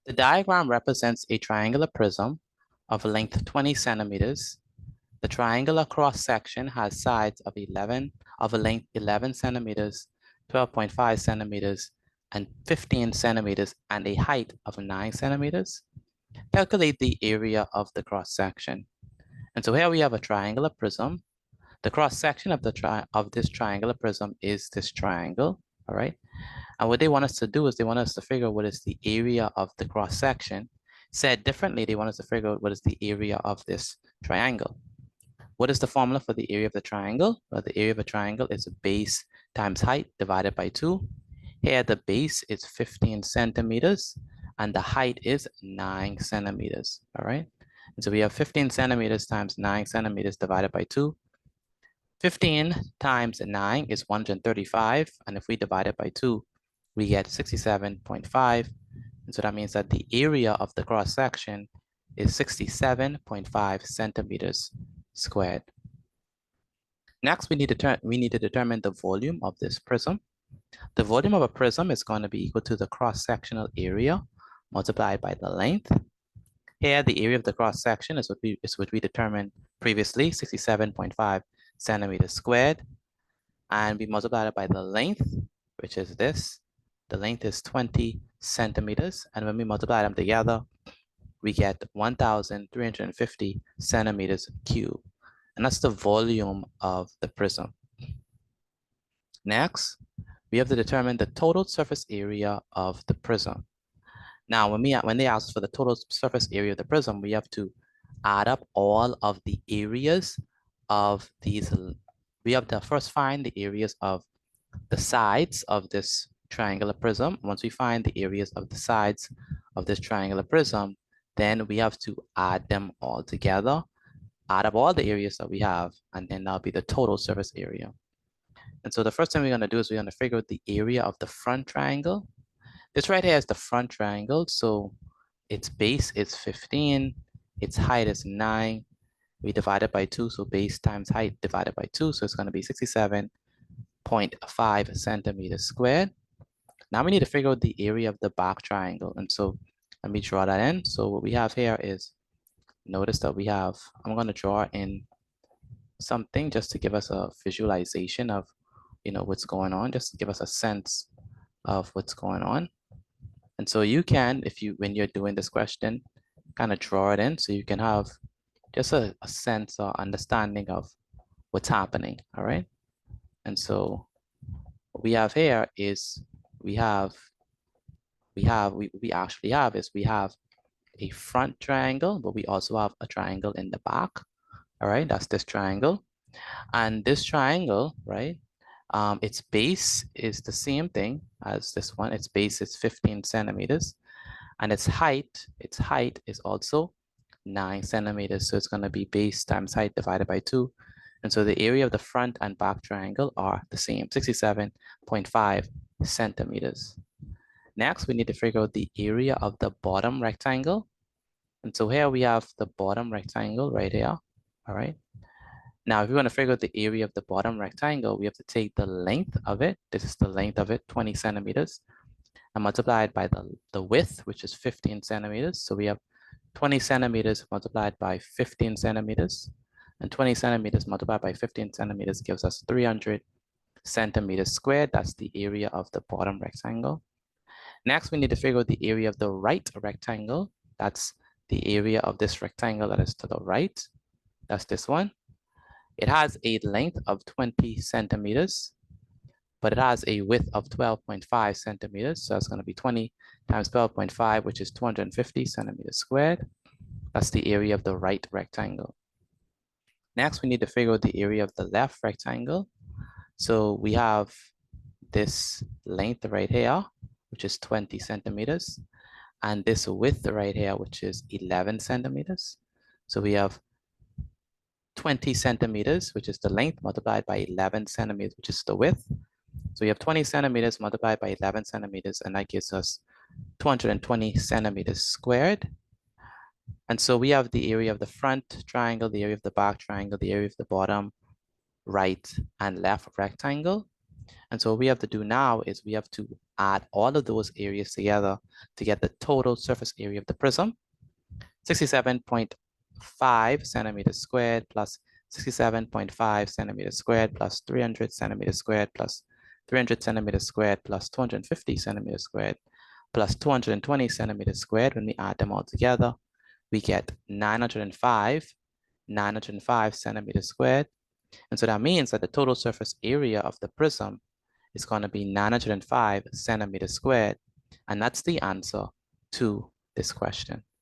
The diagram represents a triangular prism of length 20 centimeters. The triangular cross-section has sides of a length 11 centimeters, 12.5 centimeters, and 15 centimeters, and a height of 9 centimeters. Calculate the area of the cross-section. And so here we have a triangular prism. The cross-section of this triangular prism is this triangle, all right? And what they want us to do is they want us to figure out what is the area of the cross-section. Said differently, they want us to figure out what is the area of this triangle. What is the formula for the area of the triangle? Well, the area of a triangle is base times height divided by 2. Here, the base is 15 centimeters, and the height is 9 centimeters, all right? And so we have 15 centimeters times 9 centimeters divided by 2. 15 times 9 is 135, and if we divide it by 2, we get 67.5. And so that means that the area of the cross section is 67.5 centimeters squared. Next, we need to determine the volume of this prism. The volume of a prism is going to be equal to the cross-sectional area multiplied by the length. Here, the area of the cross section is what we determined previously, 67.5 centimeters squared, and we multiply it by the length, which is this. The length is 20 centimeters, and when we multiply them together, we get 1,350 centimeters cubed, and that's the volume of the prism. Next, we have to determine the total surface area of the prism. Now, when they ask for the total surface area of the prism, we have to add up all of the areas of these. We have to first find the areas of the sides of this triangular prism. Once we find the areas of the sides of this triangular prism, then we have to add them all together, add up all the areas that we have, and then that'll be the total surface area. And so the first thing we're going to do is we're going to figure out the area of the front triangle. This right here is the front triangle. So its base is 15, its height is 9. We divide it by 2, so base times height divided by 2. So it's going to be 67.5 centimeters squared. Now we need to figure out the area of the back triangle. And so let me draw that in. So what we have here is, notice that we have, I'm going to draw in something just to give us a visualization of, what's going on, just to give us a sense of what's going on. And so you can, when you're doing this question, kind of draw it in so you can have just a sense or understanding of what's happening, all right? And so what we have here is we have a front triangle, but we also have a triangle in the back, all right? That's this triangle. And this triangle, right, its base is the same thing as this one. Its base is 15 centimeters, and its height is also 9 centimeters. So it's going to be base times height divided by 2. And so the area of the front and back triangle are the same, 67.5 centimeters. Next, we need to figure out the area of the bottom rectangle. And so here we have the bottom rectangle right here, all right? Now, if we want to figure out the area of the bottom rectangle, we have to take the length of it. This is the length of it, 20 centimeters, and multiply it by the width, which is 15 centimeters. So we have 20 centimeters multiplied by 15 centimeters, and 20 centimeters multiplied by 15 centimeters gives us 300 centimeters squared. That's the area of the bottom rectangle. Next, we need to figure out the area of the right rectangle. That's the area of this rectangle that is to the right. That's this one. It has a length of 20 centimeters, but it has a width of 12.5 centimeters. So it's going to be 20 times 12.5, which is 250 centimeters squared. That's the area of the right rectangle. Next, we need to figure out the area of the left rectangle. So we have this length right here, which is 20 centimeters, and this width right here, which is 11 centimeters. So we have 20 centimeters, which is the length, multiplied by 11 centimeters, which is the width. So we have 20 centimeters multiplied by 11 centimeters, and that gives us 220 centimeters squared. And so we have the area of the front triangle, the area of the back triangle, the area of the bottom right and left rectangle. And so what we have to do now is we have to add all of those areas together to get the total surface area of the prism. 67.5 centimeters squared plus 67.5 centimeters squared plus 300 centimeters squared plus 300 centimeters squared plus 250 centimeters squared plus 220 centimeters squared. When we add them all together, we get 905 centimeters squared. And so that means that the total surface area of the prism is going to be 905 centimeters squared. And that's the answer to this question.